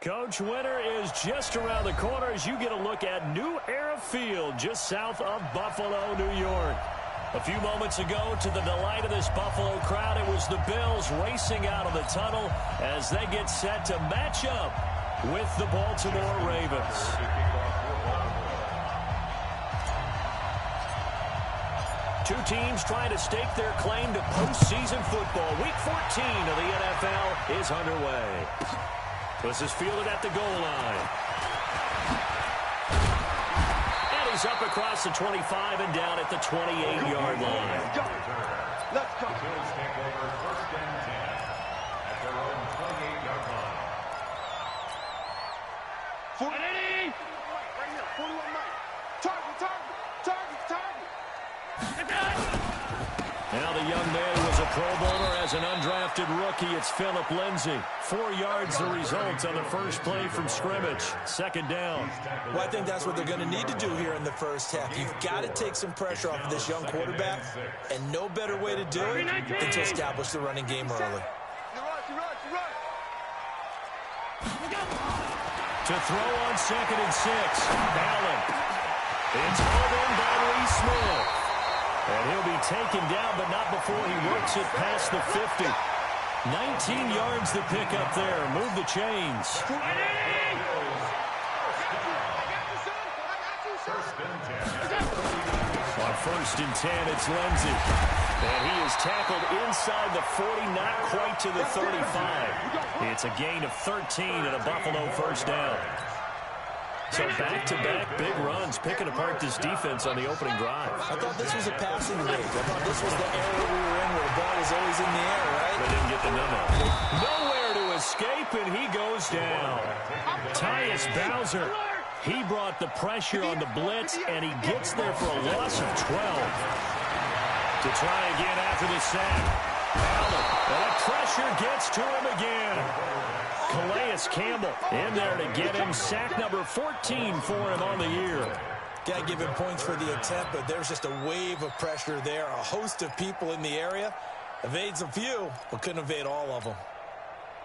Coach, winter is just around the corner as you get a look at New Era Field just south of Buffalo, New York. A few moments ago, to the delight of this Buffalo crowd, it was the Bills racing out of the tunnel as they get set to match up with the Baltimore Ravens. Two teams trying to stake their claim to postseason football. Week 14 of the NFL is underway. This is fielded at the goal line. And he's up across the 25 and down at the 28-yard line. Let's go. The Bills take over first and 10 at their own 28-yard line. 40. Right here, 41 Mike. Target. Now the young man was a Pro Bowler as an undrafted rookie. It's Phillip Lindsay. 4 yards the result on the first play from scrimmage. Second down. Well, I think that's what they're going to need to do here in the first half. You've got to take some pressure off of this young quarterback, and no better way to do it than to establish the running game early. To throw on 2nd and 6. Allen. It's hauled in by Lee Smith. And he'll be taken down, but not before he works it past the 50. 19 yards to pick up there. Move the chains. On 1st and 10, it's Lindsay. And he is tackled inside the 40, not quite to the 35. It's a gain of 13 and a Buffalo first down. So back-to-back big runs, picking apart this defense on the opening drive. I thought this was a passing league. I thought this was the area we were in where the ball was always in the air, right? They didn't get the memo. Nowhere to escape, and he goes down. Tyus Bowser, he brought the pressure on the blitz, and he gets there for a loss of 12. To try again after the sack. Allen, and the pressure gets to him again. Calais Campbell in there to get him sack number 14 for him on the year. Got to give him points for the attempt, but there's just a wave of pressure there. A host of people in the area. Evades a few, but couldn't evade all of them.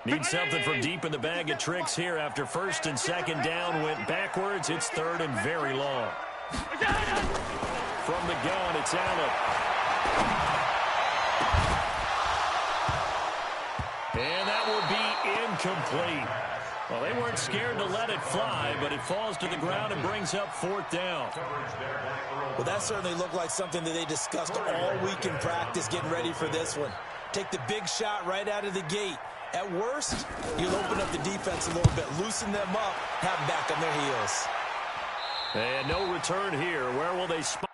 Need something from deep in the bag of tricks here after 1st and 2nd down went backwards. It's 3rd and very long. From the gun, it's Allen. And that will be incomplete. Well, they weren't scared to let it fly, but it falls to the ground and brings up 4th down. Well, that certainly looked like something that they discussed all week in practice, getting ready for this one. Take the big shot right out of the gate. At worst, you'll open up the defense a little bit, loosen them up, have them back on their heels. And no return here. Where will they spot?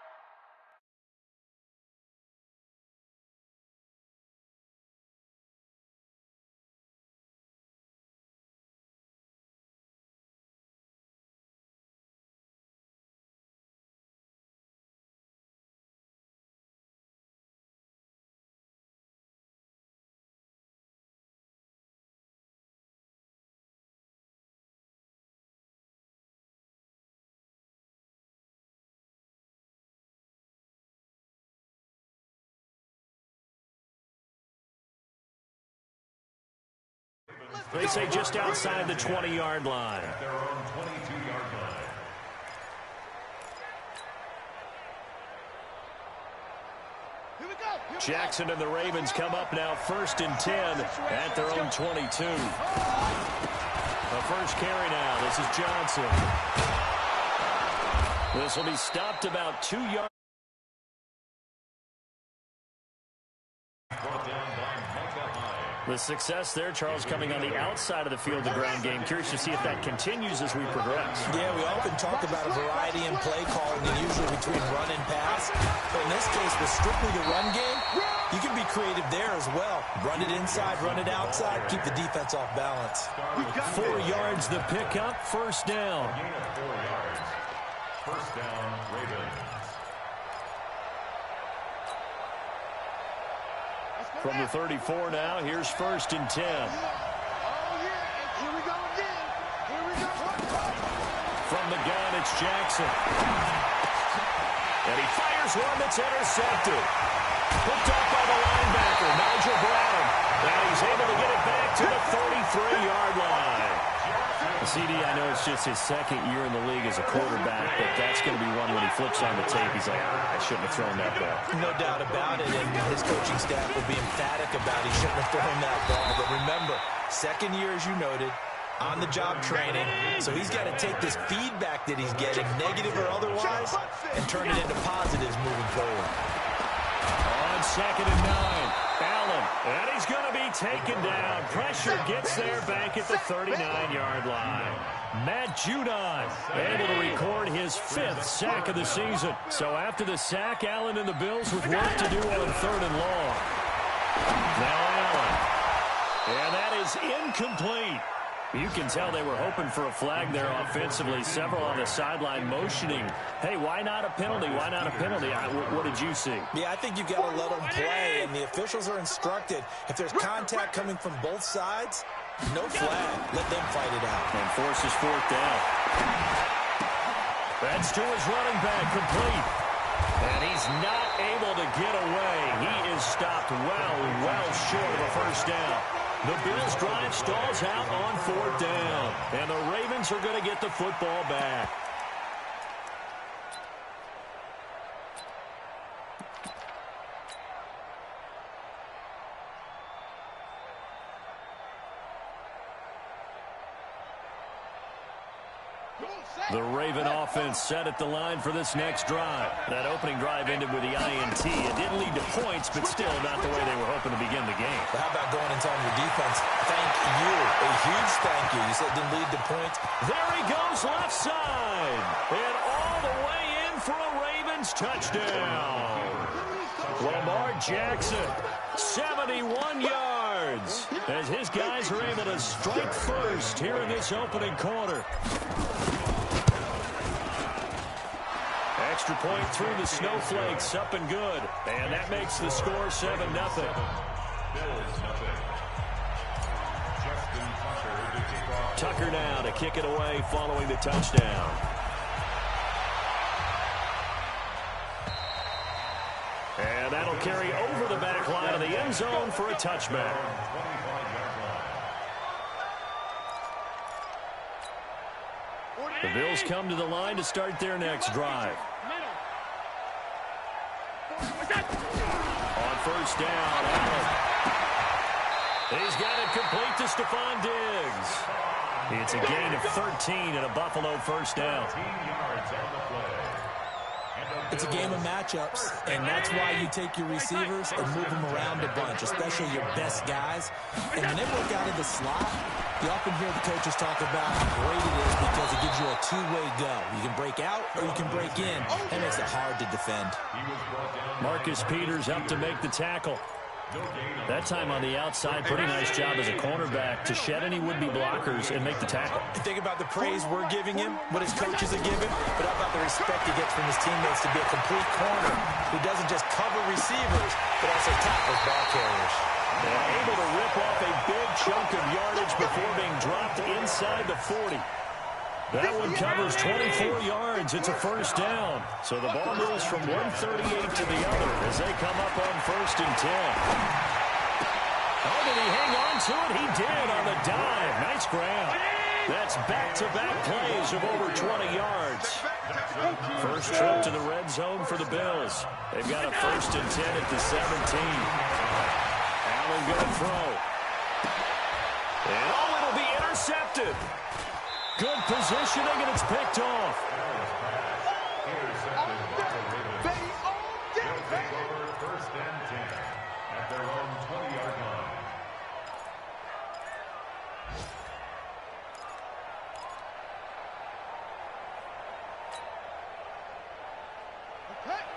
They say just outside the 20-yard line. Their own 22-yard line. Jackson and the Ravens come up now 1st and 10 at their own 22. The first carry now. This is Johnson. This will be stopped about 2 yards. The success there, Charles, coming on the outside of the field, the ground game. Curious to see if that continues as we progress. Yeah, we often talk about a variety in play calling, and usually between run and pass. But in this case, with strictly the run game, you can be creative there as well. Run it inside, run it outside, keep the defense off balance. 4 yards the pickup, first down. Gain of 4 yards. First down, Ravens. From the 34 now, here's 1st and 10. From the gun, it's Jackson. And he fires one that's intercepted. Picked up by the linebacker, Nigel Bradham. Now he's able to get it back to the 33-yard line. CD, I know it's just his second year in the league as a quarterback, but that's going to be one when he flips on the tape. He's like, I shouldn't have thrown that ball. No doubt about it, and his coaching staff will be emphatic about he shouldn't have thrown that ball. But remember, second year, as you noted, on-the-job training, so he's got to take this feedback that he's getting, negative or otherwise, and turn it into positives moving forward. On 2nd and 9. Allen, and he's going to be taken down. Pressure gets there back at the 39-yard line. Matt Judon able to record his 5th sack of the season. So after the sack, Allen and the Bills with work to do on 3rd and long. Now Allen. And that is incomplete. You can tell they were hoping for a flag there offensively. Several on the sideline motioning. Hey, why not a penalty? Why not a penalty? What did you see? Yeah, I think you've got to let them play, and the officials are instructed. If there's contact coming from both sides, no flag. Let them fight it out. And forces 4th down. That's to his running back, complete. And he's not able to get away. He is stopped well short of a first down. The Bills' drive stalls out on 4th down. And the Ravens are going to get the football back. The Raven offense set at the line for this next drive. That opening drive ended with the INT. It didn't lead to points, but still not the way they were hoping to begin the game. But how about going and telling your defense, thank you, a huge thank you. You said it didn't lead to points. There he goes left side. And all the way in for a Ravens touchdown. Lamar Jackson, 71 yards. As his guys are able to strike first here in this opening quarter. Extra point through the snowflakes, up and good. And that makes the score 7-0. Tucker now to kick it away following the touchdown. And that'll carry over the back line of the end zone for a touchback. The Bills come to the line to start their next drive. On first down, Allen. He's got it complete to Stephon Diggs. It's a gain of 13 and a Buffalo first down. It's a game of matchups, and that's why you take your receivers and move them around a bunch, especially your best guys. And when they work out of the slot, you often hear the coaches talk about how great it is because it gives you a two-way go. You can break out or you can break in. That makes it hard to defend. Marcus Peters up to make the tackle. That time on the outside, pretty nice job as a cornerback to shed any would-be blockers and make the tackle. Think about the praise we're giving him, what his coaches are giving, but how about the respect he gets from his teammates to be a complete corner who doesn't just cover receivers, but also tackles ball carriers. And able to rip off a big chunk of yardage before being dropped inside the 40. That one covers 24 yards. It's a first down. So the ball moves from 138 to the other as they come up on 1st and 10. Oh, did he hang on to it? He did on the dive. Nice grab. That's back-to-back plays of over 20 yards. First trip to the red zone for the Bills. They've got a 1st and 10 at the 17. Allen going to throw. And oh, it'll be intercepted. Good positioning, and it's picked off. First and 10 at their own 20-yard line.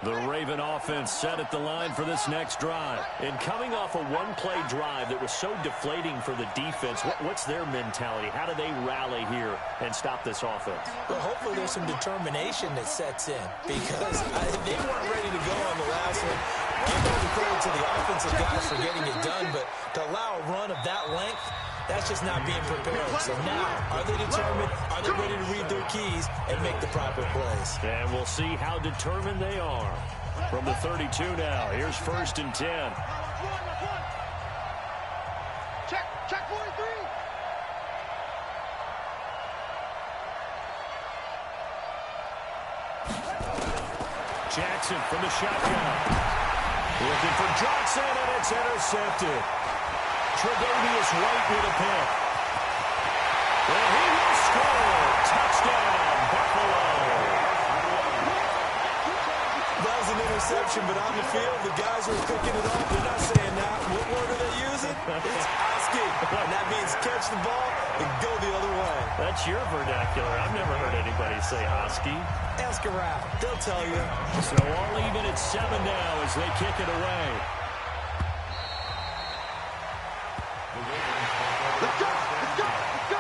The Raven offense set at the line for this next drive. And coming off a one-play drive that was so deflating for the defense, what's their mentality? How do they rally here and stop this offense? Well, hopefully there's some determination that sets in because they weren't ready to go on the last one. Give all the credit to the offensive guys for getting it done, but to allow a run of that length, that's just not being prepared. So now, are they determined? Are they ready to read their keys and make the proper plays? And we'll see how determined they are. From the 32 now, here's 1st and 10. Check 43. Jackson from the shotgun. Looking for Johnson, and it's intercepted. Tre'Davious White with a pick. And he will score. Touchdown, Buffalo. That was an interception, but on the field, the guys who are picking it off, they're not saying that. What word are they using? It's Oski. And that means catch the ball and go the other way. That's your vernacular. I've never heard anybody say Oski. Ask around. They'll tell you. So all even at 7 now as they kick it away. Let's go! Let's go! Let's go!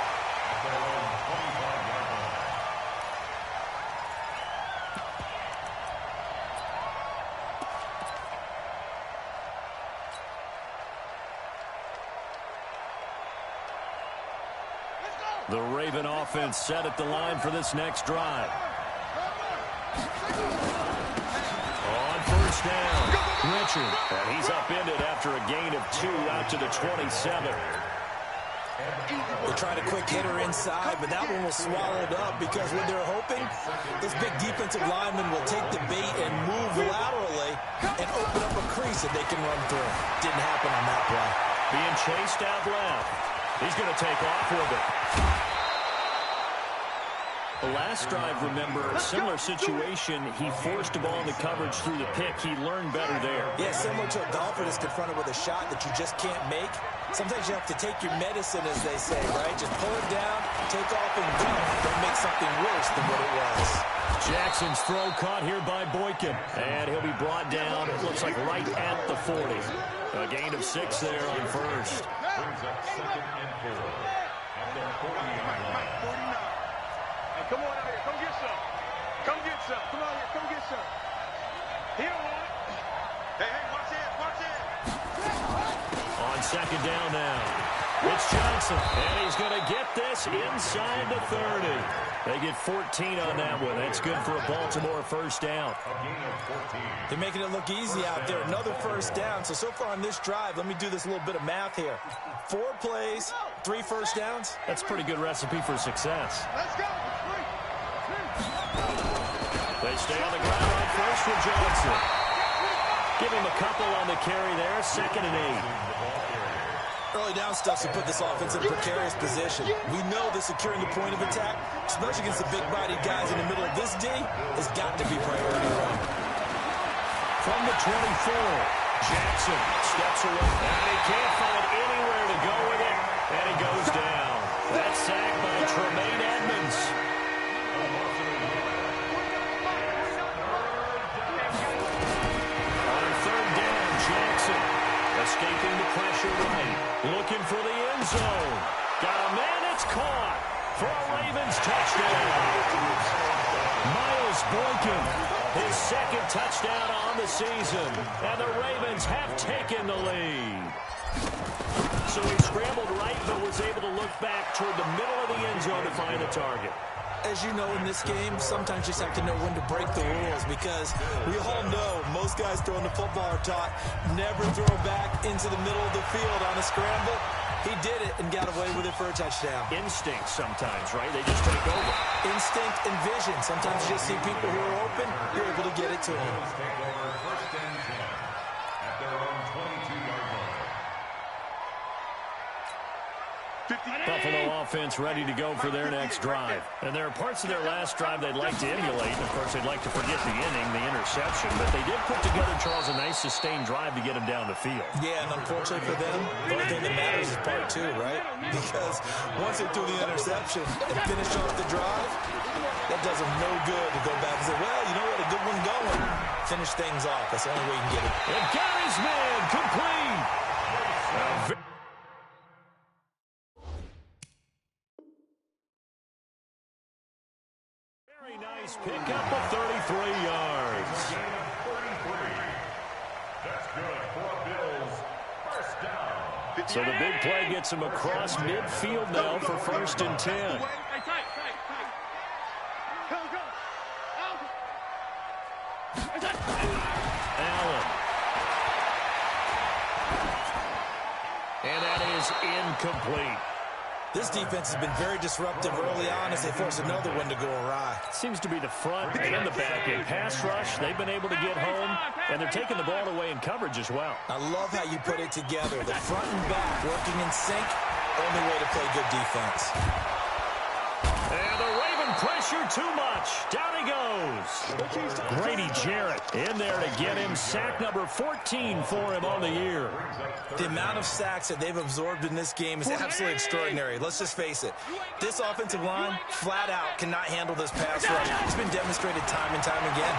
The Raven offense set at the line for this next drive. On first down, Richard. And he's upended after a gain of 2 out to the 27. They tried a quick hitter inside, but that one was swallowed up because when they're hoping, this big defensive lineman will take the bait and move laterally and open up a crease that they can run through. Didn't happen on that play. Being chased out left. He's going to take off with it. The last drive, remember, similar situation. He forced a ball into coverage through the pick. He learned better there. Yeah, similar to a golfer that's confronted with a shot that you just can't make. Sometimes you have to take your medicine, as they say, right? Just pull it down, take off, and go. Don't make something worse than what it was. Jackson's throw caught here by Boykin. And he'll be brought down, it looks like, right at the 40. A gain of 6 there on first. Brings up 2nd and 4 at their 40-yard line. 49. Hey, come on out here. Come get some. Come get some. Come on here. Come get some. He don't want it. Hey, watch it. Watch it. On second down now. It's Johnson. And he's going to get this inside the 30. They get 14 on that one. That's good for a Baltimore first down. A gain of 14. They're making it look easy out there. Another first down. So far on this drive, let me do this little bit of math here. 4 plays, 3 first downs. That's a pretty good recipe for success. Let's go. They stay on the ground on first with Johnson. Give him a couple on the carry there. 2nd and 8. Early down stuff to put this offense in a precarious position. We know that securing the point of attack, especially against the big-bodied guys in the middle of this D, has got to be priority one. From the 24, Jackson steps away. And he can't find anywhere to go with it. And he goes down. That's sacked by Tremaine Edmonds. On 3rd down, Jackson escaping the pressure right. Looking for the end zone. Got a man, it's caught for a Ravens touchdown. Miles Boykin, his 2nd touchdown on the season. And the Ravens have taken the lead. So he scrambled right, but was able to look back toward the middle of the end zone to find the target. As you know, in this game, sometimes you just have to know when to break the rules because we all know most guys throwing the football are taught never throw back into the middle of the field on a scramble. He did it and got away with it for a touchdown. Instinct sometimes, right? They just take over. Instinct and vision. Sometimes you just see people who are open, you're able to get it to them. Ravens take over 1st and 10 at their own 22-yard line. Buffalo offense ready to go for their next drive. And there are parts of their last drive they'd like to emulate. And of course, they'd like to forget the inning, the interception. But they did put together, Charles, a nice sustained drive to get them down the field. Yeah, and unfortunately for them, the only thing that matters is part 2, right? Because once they threw the interception and finished off the drive, that does them no good to go back and say, well, you know what, a good one going. Finish things off. That's the only way you can get it. And got his man complete. Very nice pickup of 33 yards. Gain of 33. That's good for Bills. First down. So the big play gets him across midfield now for 1st and 10. Hey, tight. Go. Allen. And that is incomplete. This defense has been very disruptive early on as they force another one to go awry. Seems to be the front and the back end. Pass rush, they've been able to get home, and they're taking the ball away in coverage as well. I love how you put it together. The front and back working in sync, only way to play good defense. And the Raven pressure too much. Down he goes. Grady Jarrett in there to get him. Sack number 14 for him on the year. The amount of sacks that they've absorbed in this game is absolutely extraordinary. Let's just face it. This offensive line, flat out, cannot handle this pass rush. It's been demonstrated time and time again.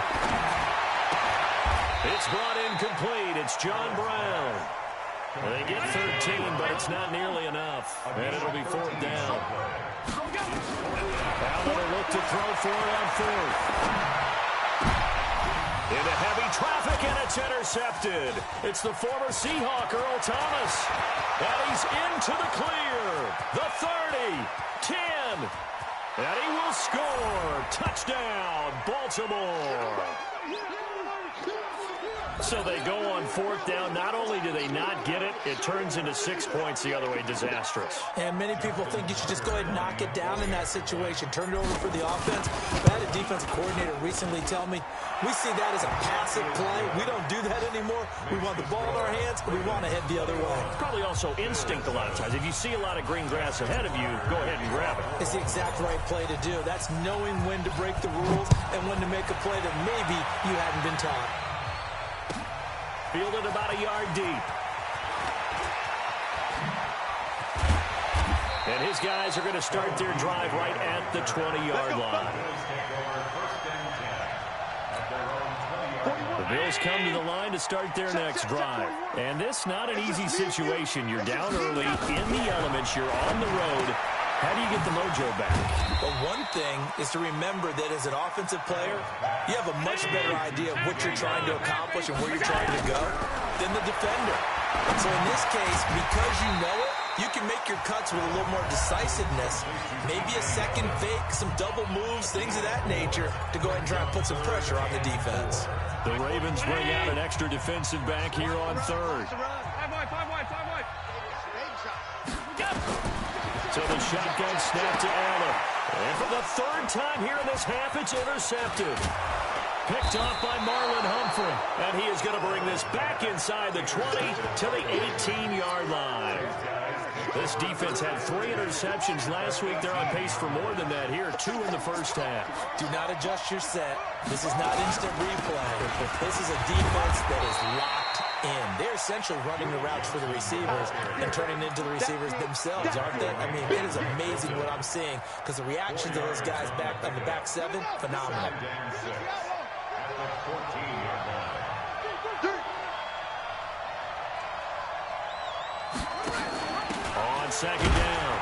It's brought in complete. It's John Brown. They get 13, but it's not nearly enough. And it'll be 4th down. Allen will look to throw for it on 4th. Into heavy traffic, and it's intercepted. It's the former Seahawk, Earl Thomas. And he's into the clear. The 30, 10. And he will score. Touchdown, Baltimore. So they go on 4th down. Not only do they not get it, it turns into 6 points the other way. Disastrous. And many people think you should just go ahead and knock it down in that situation. Turn it over for the offense. I had a defensive coordinator recently tell me, we see that as a passive play. We don't do that anymore. We want the ball in our hands, and we want to head the other way. Probably also instinct a lot of times. If you see a lot of green grass ahead of you, go ahead and grab it. It's the exact right play to do. That's knowing when to break the rules and when to make a play that maybe you hadn't been taught. Fielded about a yard deep. And his guys are going to start their drive right at the 20-yard line. The Bills come to the line to start their next drive. And this not an easy situation. You're down early, in the elements, you're on the road. How do you get the mojo back? Well, one thing is to remember that as an offensive player, you have a much better idea of what you're trying to accomplish and where you're trying to go than the defender. So in this case, because you know it, you can make your cuts with a little more decisiveness, maybe a second fake, some double moves, things of that nature, to go ahead and try and put some pressure on the defense. The Ravens bring out an extra defensive back here on 3rd. So the shotgun snap to Allen. And for the 3rd time here in this half, it's intercepted. Picked off by Marlon Humphrey. And he is going to bring this back inside the 20 to the 18-yard line. This defense had 3 interceptions last week. They're on pace for more than that here. 2 in the first half. Do not adjust your set. This is not instant replay. This is a defense that is locked in. They're essentially running the routes for the receivers and turning into the receivers themselves, aren't they? I mean, it is amazing what I'm seeing because the reactions of those guys back on the back 7, phenomenal. On 2nd down,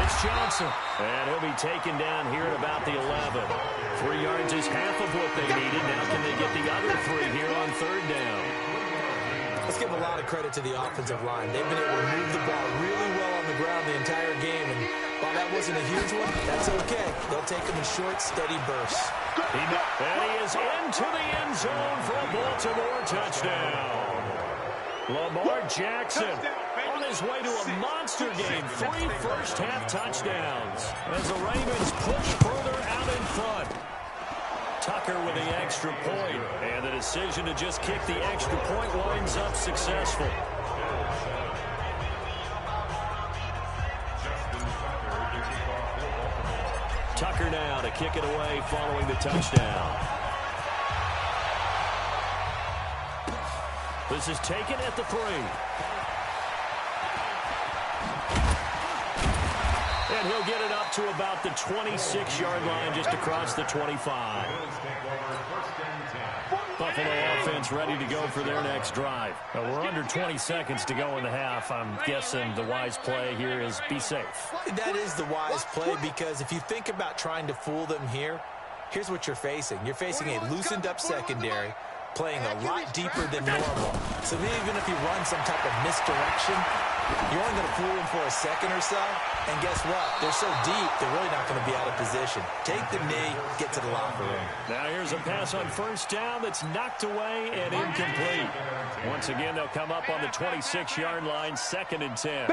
it's Johnson. And he'll be taken down here at about the 11. 3 yards is half of what they needed. Now can they get the other 3 here on 3rd down? Let's give a lot of credit to the offensive line. They've been able to move the ball really well on the ground the entire game. And while that wasn't a huge one, that's okay. They'll take them in short, steady bursts. And he is into the end zone for a Baltimore touchdown. Lamar Jackson on his way to a monster game. 3 first-half touchdowns as the Ravens push further out in front. Tucker with the extra point, and the decision to just kick the extra point winds up successful. Tucker now to kick it away following the touchdown. This is taken at the 3. And he'll get it up to about the 26-yard line, just across the 25. Buffalo offense ready to go for their next drive. We're under 20 seconds to go in the half. I'm guessing the wise play here is be safe. That is the wise play because if you think about trying to fool them here, here's what you're facing. You're facing a loosened up secondary, playing a lot deeper than normal. So even if you run some type of misdirection, you're only going to fool them for a second or so. And guess what? They're so deep, they're really not going to be out of position. Take the knee, get to the locker room. Now here's a pass on 1st down that's knocked away and incomplete. Once again, they'll come up on the 26-yard line, 2nd and 10.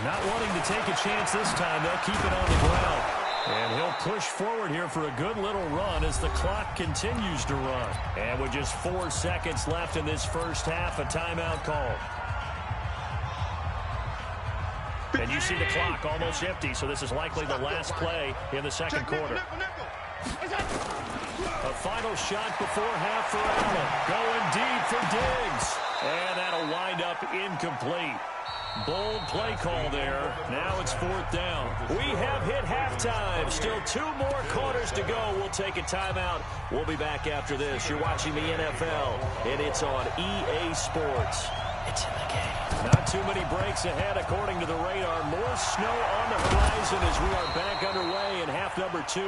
Not wanting to take a chance this time. They'll keep it on the ground. And he'll push forward here for a good little run as the clock continues to run. And with just 4 seconds left in this first half, a timeout called. And you see the clock almost empty, so this is likely the last play in the second quarter. A final shot before half for Allen. Going deep for Diggs. And that'll wind up incomplete. Bold play call there. Now it's 4th down. We have hit halftime. Still 2 more quarters to go. We'll take a timeout. We'll be back after this. You're watching the NFL, and it's on EA Sports. It's in the game. Not too many breaks ahead according to the radar. More snow on the horizon as we are back underway in half number 2.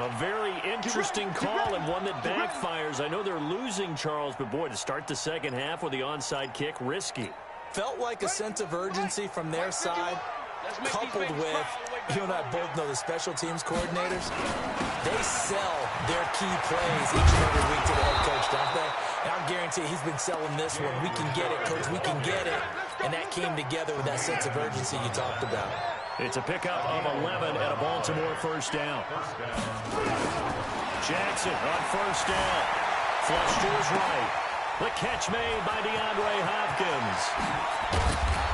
A very interesting call and one that backfires. I know they're losing, Charles, but boy, to start the second half with the onside kick, risky. Felt like a sense of urgency from their side, coupled with, you and I both know the special teams coordinators, they sell their key plays each and every week to the head coach, don't they? And I guarantee he's been selling this one. We can get it, coach, we can get it. And that came together with that sense of urgency you talked about. It's a pickup of 11 and a Baltimore first down. Jackson on first down. Flush to his right. The catch made by DeAndre Hopkins.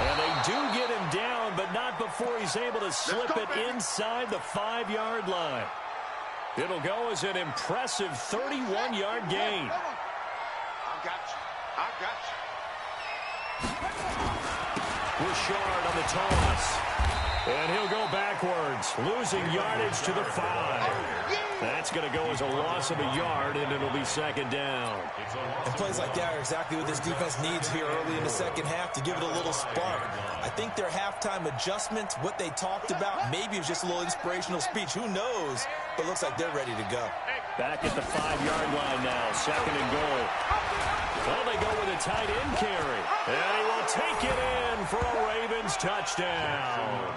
And they do get him down, but not before he's able to slip it inside the 5-yard line. It'll go as an impressive 31-yard gain. I got you. I got you. Richard on the toss. And he'll go backwards, losing yardage to the 5. That's going to go as a loss of a yard, and it'll be second down. And plays like that are exactly what this defense needs here early in the second half to give it a little spark. I think their halftime adjustments, what they talked about, maybe it was just a little inspirational speech. Who knows? But it looks like they're ready to go. Back at the 5-yard line now, second and goal. Well, they go with a tight end carry. And he will take it in for a Ravens touchdown.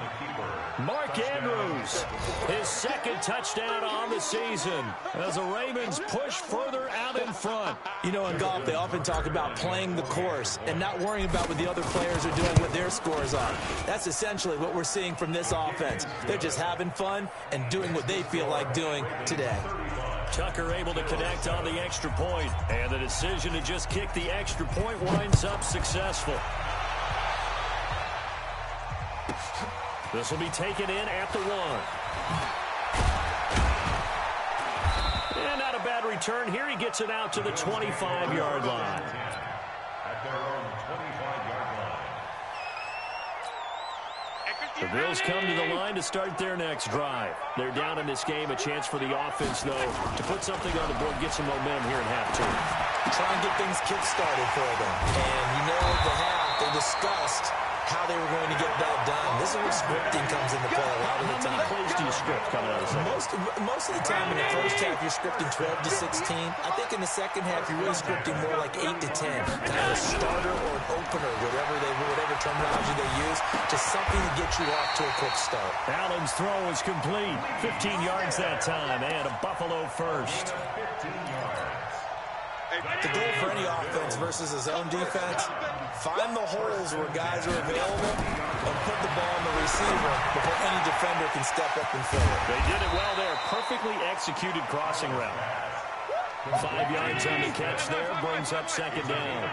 Mark Andrews, his second touchdown on the season as the Ravens push further out in front. You know, in golf, they often talk about playing the course and not worrying about what the other players are doing, what their scores are. That's essentially what we're seeing from this offense. They're just having fun and doing what they feel like doing today. Tucker able to connect on the extra point, and the decision to just kick the extra point winds up successful. This will be taken in at the 1. And not a bad return here. He gets it out to the 25-yard line. At their own 25-yard line. The Bills come to the line to start their next drive. They're down in this game. A chance for the offense, though, to put something on the board, get some momentum here in half 2. Try and get things kick-started for them. And you know, at the half, they discussed how they were going to get that done. This is where scripting comes into play a lot of the time. How many plays do you script coming out of the second? Most of the time in the first half, you're scripting 12 to 16. I think in the second half, you're really scripting more like 8 to 10. Kind of a starter or an opener, whatever terminology they use, just something to get you off to a quick start. Allen's throw is complete. 15 yards that time, and a Buffalo first. The goal for any offense versus his own defense, find the holes where guys are available and put the ball on the receiver before any defender can step up and fill it. They did it well there. Perfectly executed crossing route. 5 yards on the catch there. Brings up second down.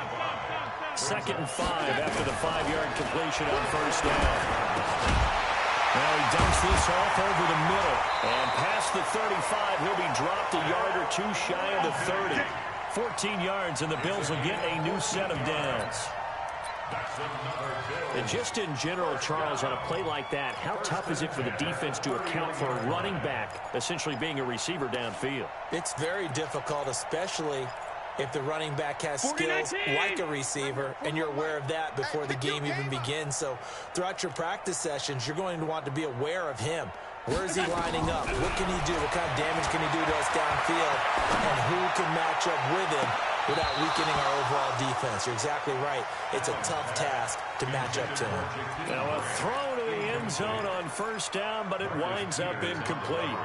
2nd and 5 after the 5-yard completion on first down. Now he dumps this off over the middle. And past the 35, he'll be dropped a yard or 2 shy of the 30. 14 yards, and the Bills will get a new set of downs. And just in general, Charles, on a play like that, how tough is it for the defense to account for a running back essentially being a receiver downfield? It's very difficult, especially if the running back has skills like a receiver, and you're aware of that before the game even begins. So throughout your practice sessions, you're going to want to be aware of him. Where is he lining up? What can he do? What kind of damage can he do to us downfield? And who can match up with him without weakening our overall defense? You're exactly right. It's a tough task to match up to him. Now a throw to the end zone on first down, but it winds up incomplete.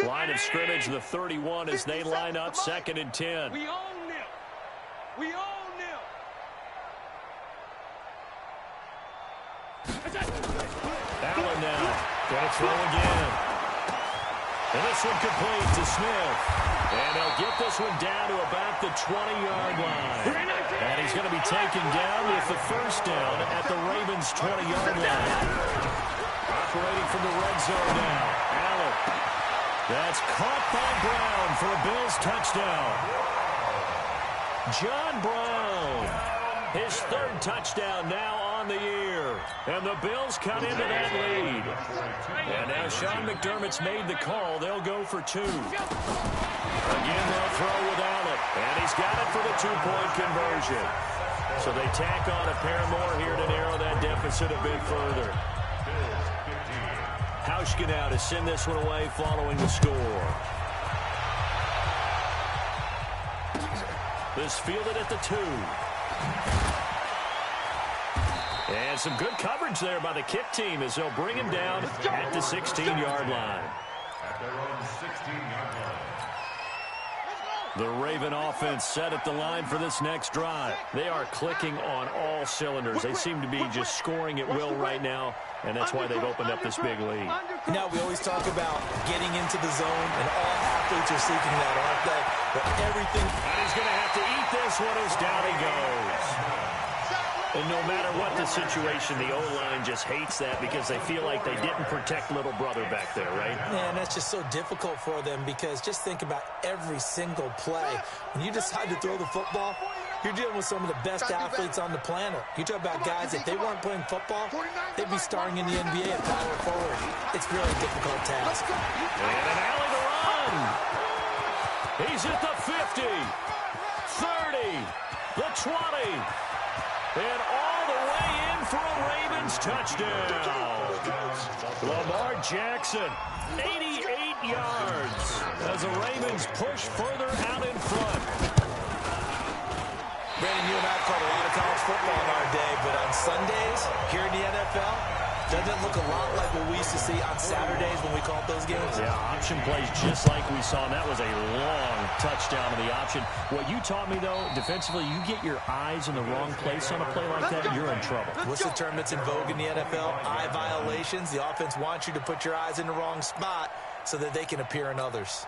Line of scrimmage, the 31 as they line up 2nd and 10. We own them. We own them. Gonna throw again. And this one complete to Smith. And they'll get this one down to about the 20-yard line. And he's going to be taken down with the first down at the Ravens' 20-yard line. Operating from the red zone now. Allen. That's caught by Brown for a Bills touchdown. John Brown. His third touchdown now on the year. And the Bills cut into that lead. And now Sean McDermott's made the call. They'll go for two. Again, they'll throw with Allen. And he's got it for the two-point conversion. So they tack on a pair more here to narrow that deficit a bit further. Hauschka now to send this one away following the score. This fielded at the 2. And some good coverage there by the kick team as they'll bring him down at the 16-yard line. At their own 16-yard line. The Raven offense set at the line for this next drive. They are clicking on all cylinders. They seem to be just scoring at will right now, and that's why they've opened up this big lead. Now, we always talk about getting into the zone, and all athletes are seeking that, aren't they? But everything... And he's going to have to eat this one as down he goes. And no matter what the situation, the O-line just hates that because they feel like they didn't protect little brother back there, right? Man, that's just so difficult for them because just think about every single play. When you decide to throw the football, you're dealing with some of the best athletes on the planet. You talk about guys, if they weren't playing football, they'd be starring in the NBA at power forward. It's really a difficult task. And an alley to run. He's at the 50, 30, the 20. And all the way in for a Ravens touchdown. Lamar Jackson, 88 yards as the Ravens push further out in front. Brandon, you and I called a lot of college football in our day, but on Sundays, here in the NFL, doesn't it look a lot like what we used to see on Saturdays when we called those games? Yeah, option plays just like we saw, and that was a long touchdown in the option. What you taught me, though, defensively, you get your eyes in the wrong place on a play like that, you're in trouble. What's the term that's in vogue in the NFL? Eye violations. The offense wants you to put your eyes in the wrong spot so that they can appear in others.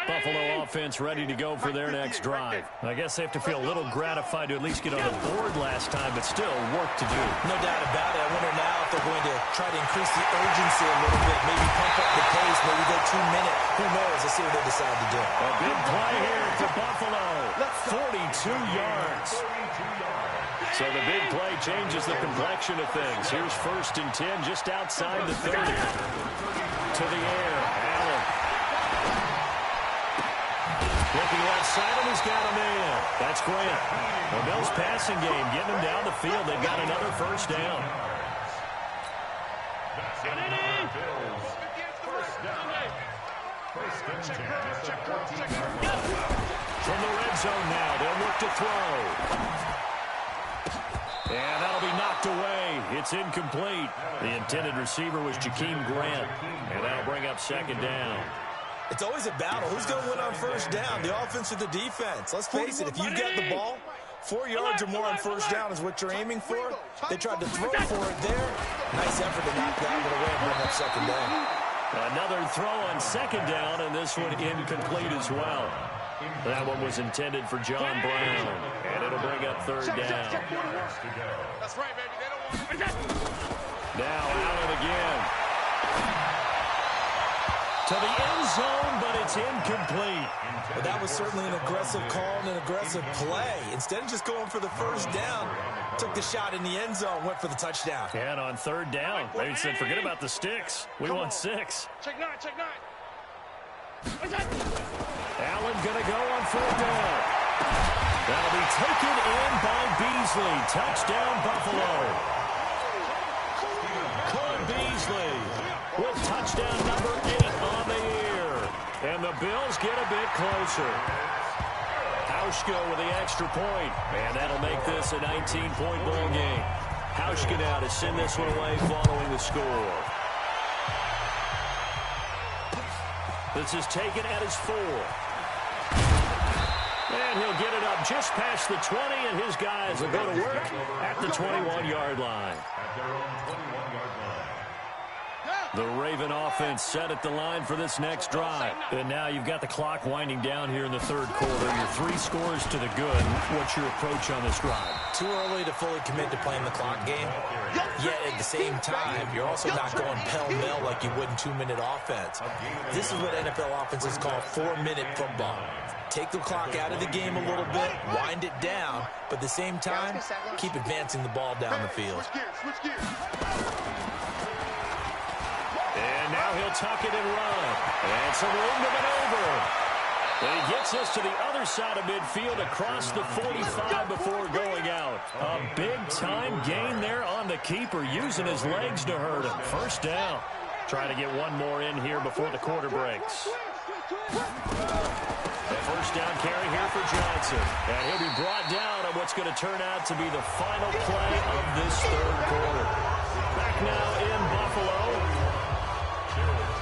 Buffalo offense ready to go for their next drive. I guess they have to feel a little gratified to at least get on the board last time, but still work to do. No doubt about it. I wonder now if they're going to try to increase the urgency a little bit, maybe pump up the pace, maybe go 2 minutes. Who knows? Let's see what they decide to do. A big play here for Buffalo. 42 yards. So the big play changes the complexion of things. Here's 1st and 10 just outside the 30. To the air. Allen. Looking left side, and he's got a man. That's Grant. The Bills passing game, getting him down the field. They've got another first down. From the red zone now, they'll look to throw. And that'll be knocked away. It's incomplete. The intended receiver was Jakeem Grant. And that'll bring up 2nd down. It's always a battle. Who's going to win on 1st down, the offense or the defense? Let's face it, if you've got the ball, 4 yards or more on 1st down is what you're aiming for. They tried to throw for it there. Nice effort to knock that one away and bring up 2nd down. Another throw on 2nd down, and this one incomplete as well. That one was intended for John Brown, and it'll bring up 3rd down. That's right, baby. They don't want... Now Allen again. To the end zone, but it's incomplete. But that was certainly an aggressive call and an aggressive play. Instead of just going for the 1st down, took the shot in the end zone, went for the touchdown. And on 3rd down, they said, forget about the sticks. We want 6. Check 9, check 9. Allen going to go on 4th down. That'll be taken in by Beasley. Touchdown, Buffalo. Cole Beasley with touchdown number 8 on the year. And the Bills get a bit closer. Hauschka with the extra point. And that'll make this a 19-point ball game. Hauschka now to send this one away following the score. This is taken at his 4. And he'll get it up just past the 20, and his guys will go to work at the 21-yard line. At their own 21-yard line. The Raven offense set at the line for this next drive. And now you've got the clock winding down here in the third quarter. Your 3 scores to the good. What's your approach on this drive? Too early to fully commit to playing the clock game. Yet at the same time, you're also not going pell-mell like you would in 2-minute offense. This is what NFL offenses call 4-minute football. Take the clock out of the game a little bit, wind it down, but at the same time, keep advancing the ball down the field. And now he'll tuck it and run. And some room to maneuver. And he gets us to the other side of midfield across the 45 before going out. A big-time gain there on the keeper, using his legs to hurt him. First down. Try to get one more in here before the quarter breaks. The first down carry here for Johnson. And he'll be brought down on what's going to turn out to be the final play of this third quarter. Back now in Buffalo.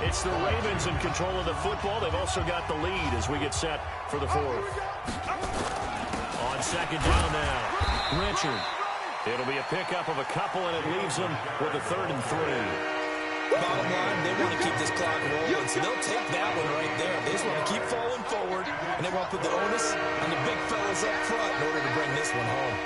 It's the Ravens in control of the football. They've also got the lead as we get set for the fourth. On second down now, Richard. It'll be a pickup of a couple, and it leaves them with a 3rd and 3. Bottom line, they want to keep this clock rolling, so they'll take that one right there. They just want to keep falling forward, and they want to put the onus on the big fellas up front in order to bring this one home.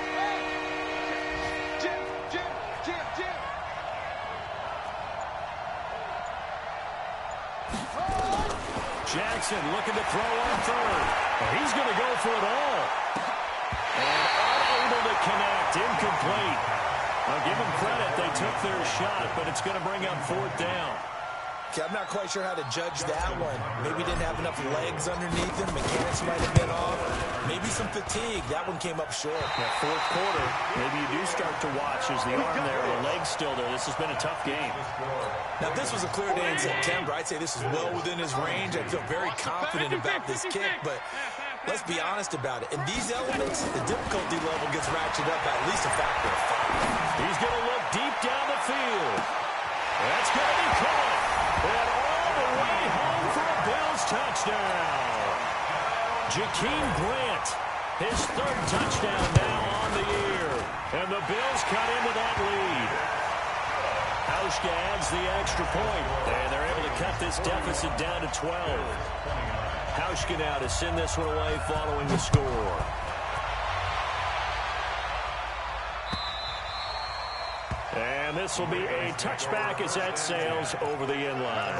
Jackson looking to throw on 3rd. He's going to go for it all. And unable to connect, incomplete. I'll give them credit. They took their shot, but it's going to bring up 4th down. Okay, I'm not quite sure how to judge that one. Maybe didn't have enough legs underneath him. Mechanics might have been off. Maybe some fatigue. That one came up short. That fourth quarter, maybe you do start to watch as the arm there, the leg's still there. This has been a tough game. Now, if this was a clear day in September, I'd say this is well within his range. I feel very confident about this kick, but let's be honest about it. In these elements, the difficulty level gets ratcheted up by at least a factor of 5. He's going to look deep down the field. That's going to be caught. And all the way home for a Bills touchdown. Jakeem Grant, his 3rd touchdown now on the year. And the Bills cut into that lead. Hauschka adds the extra point, and they're able to cut this deficit down to 12. Hauschka now to send this one away following the score. And this will be a touchback as that sails over the end line.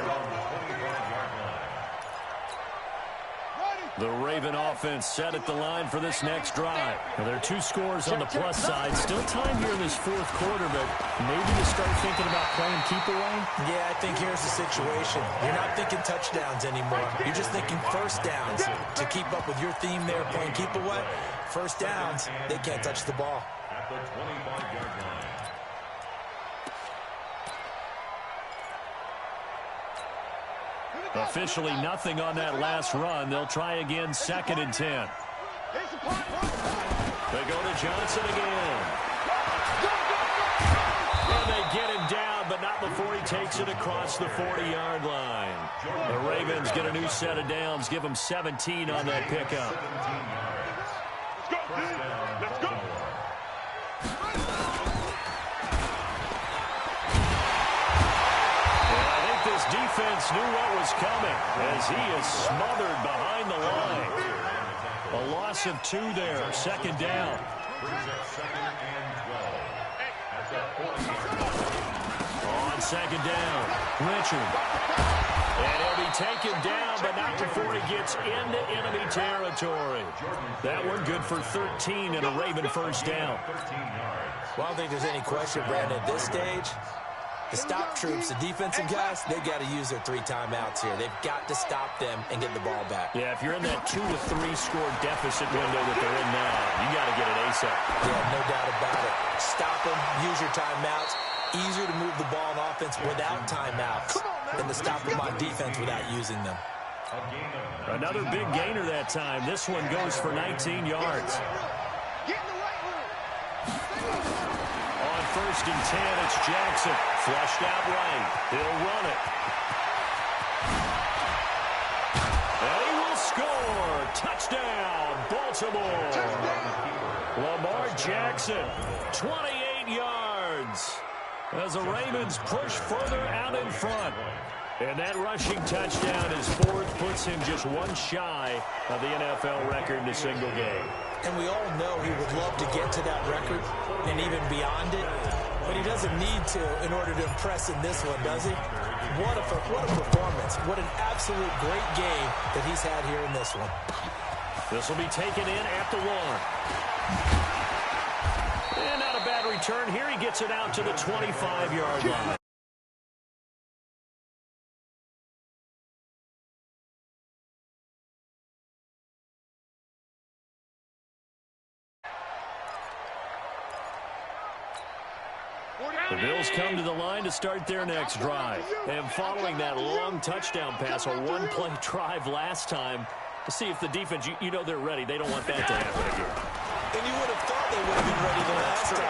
The Raven offense set at the line for this next drive. Now, there are 2 scores on the plus side. Still time here in this fourth quarter, but maybe you start thinking about playing keep away? Yeah, I think here's the situation. You're not thinking touchdowns anymore. You're just thinking first downs. To keep up with your theme there, playing keep away, first downs, they can't touch the ball. At the 25-yard line. Officially nothing on that last run. They'll try again, 2nd and 10. They go to Johnson again. And they get him down, but not before he takes it across the 40-yard line. The Ravens get a new set of downs, give them 17 on that pickup. Let's go. This defense knew what was coming as he is smothered behind the line. A loss of 2 there, 2nd down. On 2nd down, Richard. And he'll be taken down, but not before he gets into enemy territory. That one good for 13 and a Raven first down. Well, I don't think there's any question, Brandon, at this stage. The stop troops, the defensive guys, they've got to use their 3 timeouts here. They've got to stop them and get the ball back. Yeah, if you're in that 2 to 3 score deficit window that they're in now, you got to get it ASAP. Yeah, no doubt about it. Stop them, use your timeouts. Easier to move the ball on offense without timeouts than to stop them on defense without using them. Another big gainer that time. This one goes for 19 yards. On 1st and 10, it's Jackson. Flushed out right. He'll run it. And he will score. Touchdown, Baltimore. Lamar Jackson, 28 yards. as the Ravens push further out in front. And that rushing touchdown, his fourth, puts him just one shy of the NFL record in a single game. And we all know he would love to get to that record and even beyond it, but he doesn't need to in order to impress in this one, does he? What a performance. What an absolute great game that he's had here in this one. This will be taken in at the 1. And not a bad return here. He gets it out to the 25-yard line. The Bills come to the line to start their next drive. And following that long touchdown pass, a one-play drive last time, to see if the defense, you know they're ready. They don't want that to happen again. And you would have thought they would have been ready the last time.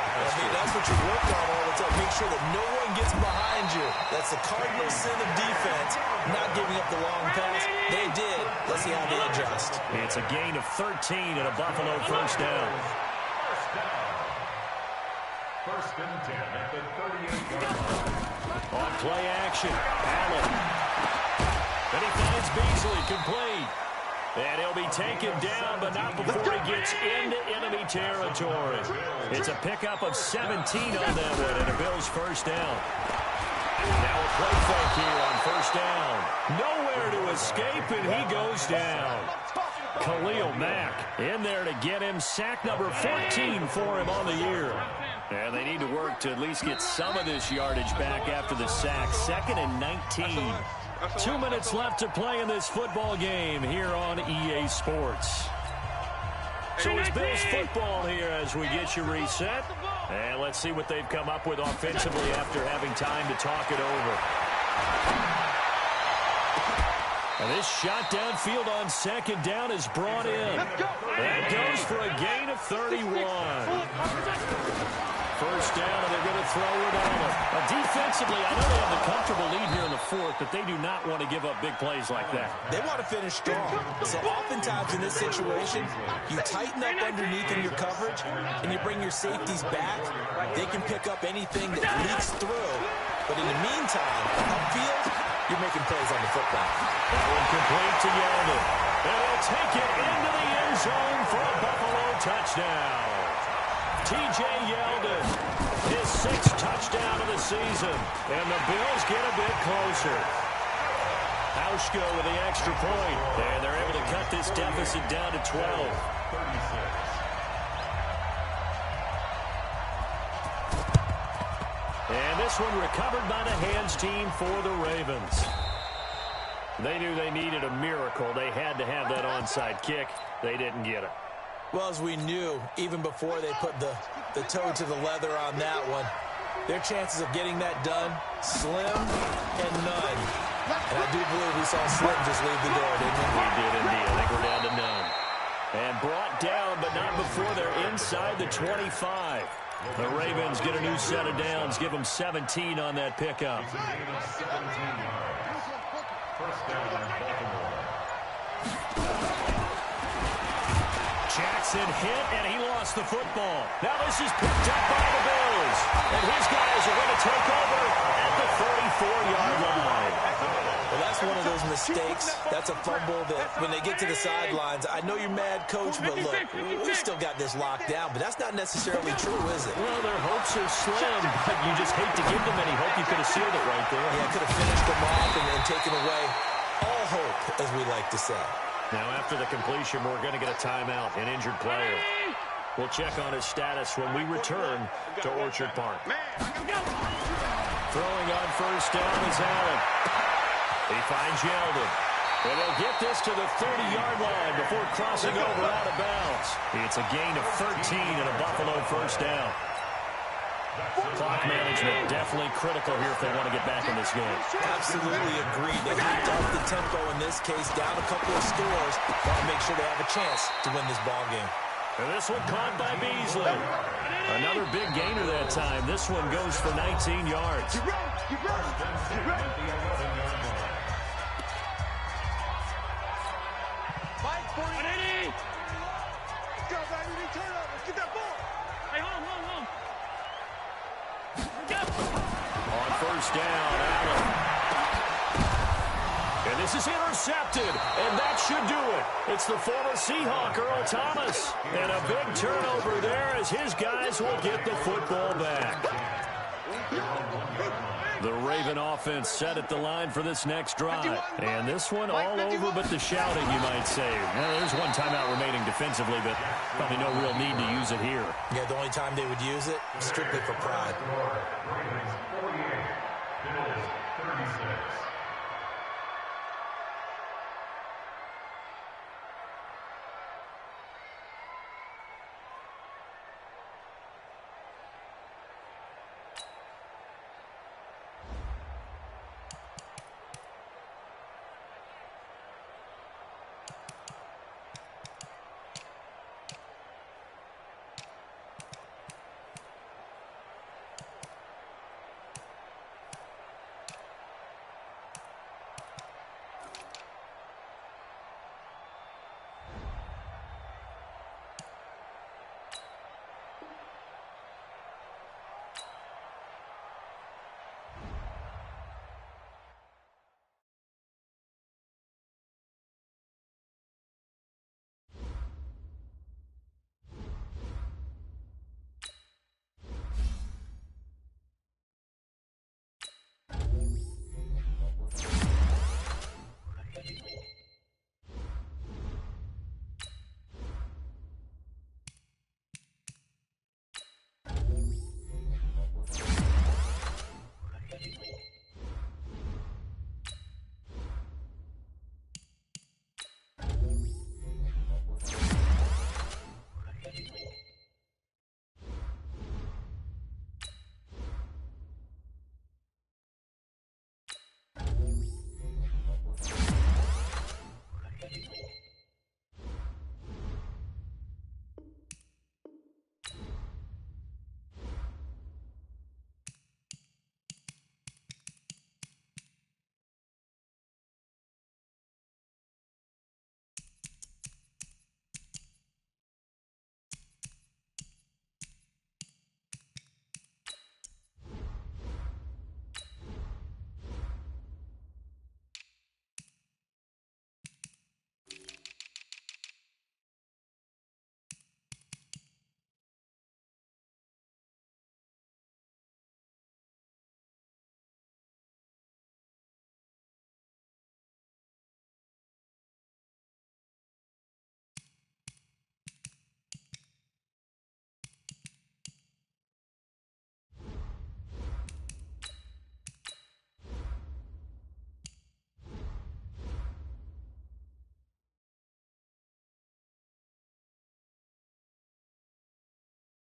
That's what you work on all the time. Make sure that no one gets behind you. That's the cardinal sin of defense, not giving up the long pass. They did. Let's see how they adjust. It's a gain of 13 and a Buffalo first down. First and 10 at the 38-yard line. On play action, Allen. Then he finds Beasley, complete. And he'll be taken down, but not before he gets into enemy territory. It's a pickup of 17 on that one, and a Bills first down. Now a play fake here on first down. Nowhere to escape, and he goes down. Khalil Mack in there to get him. Sack number 14 for him on the year. And they need to work to at least get some of this yardage back after the sack. 2nd and 19. 2 minutes left to play in this football game here on EA Sports. So it's Bills football here as we get you reset. And let's see what they've come up with offensively after having time to talk it over. And this shot downfield on second down is brought in. That goes for a gain of 31. First down, and they're going to throw it on him. Defensively, I know they have the comfortable lead here in the 4th, but they do not want to give up big plays like that. They want to finish strong. So oftentimes in this situation, you tighten up underneath in your coverage, and you bring your safeties back. They can pick up anything that leaks through. But in the meantime, upfield, you're making plays on the football. That one complete to Yeldon. And he'll take it into the end zone for a Buffalo touchdown. T.J. Yeldon, his 6th touchdown of the season. And the Bills get a bit closer. Hauschko with the extra point. And they're able to cut this deficit down to 12. And this one recovered by the hands team for the Ravens. They knew they needed a miracle. They had to have that onside kick. They didn't get it. Well, as we knew, even before they put the toe to the leather on that one, their chances of getting that done, slim and none. And I do believe we saw Slim just leave the door, didn't we? We did indeed. I think we're down to none. And brought down, but not before they're inside the 25. The Ravens get a new set of downs, give them 17 on that pickup. First down, Baltimore. Jackson hit, and he lost the football. Now this is picked up by the Bills. And his guys are going to take over at the 44-yard line. Well, that's one of those mistakes. That's a fumble that when they get to the sidelines, I know you're mad, Coach, but look, we still got this locked down. But that's not necessarily true, is it? Well, their hopes are slim, but you just hate to give them any hope. You could have sealed it right there. Yeah, could have finished them off and taken away all hope, as we like to say. Now, after the completion, we're going to get a timeout, an injured player. We'll check on his status when we return to Orchard Park. Throwing on first down is Allen. He finds Yeldon. And they'll get this to the 30-yard line before crossing over out of bounds. It's a gain of 13 and a Buffalo first down. Clock management definitely critical here if they want to get back in this game. Absolutely agreed. They have to up the tempo in this case, down a couple of scores. Want to make sure they have a chance to win this ball game. And this one caught by Beasley. Another big gainer that time. This one goes for 19 yards. first down. Allen. And this is intercepted, and that should do it. It's the former Seahawk, Earl Thomas. And a big turnover there as his guys will get the football back. The Raven offense set at the line for this next drive. And this one all over but the shouting, you might say. Well, there's one timeout remaining defensively, but probably no real need to use it here. Yeah, the only time they would use it, strictly for pride. Ravens 48, Bills 36.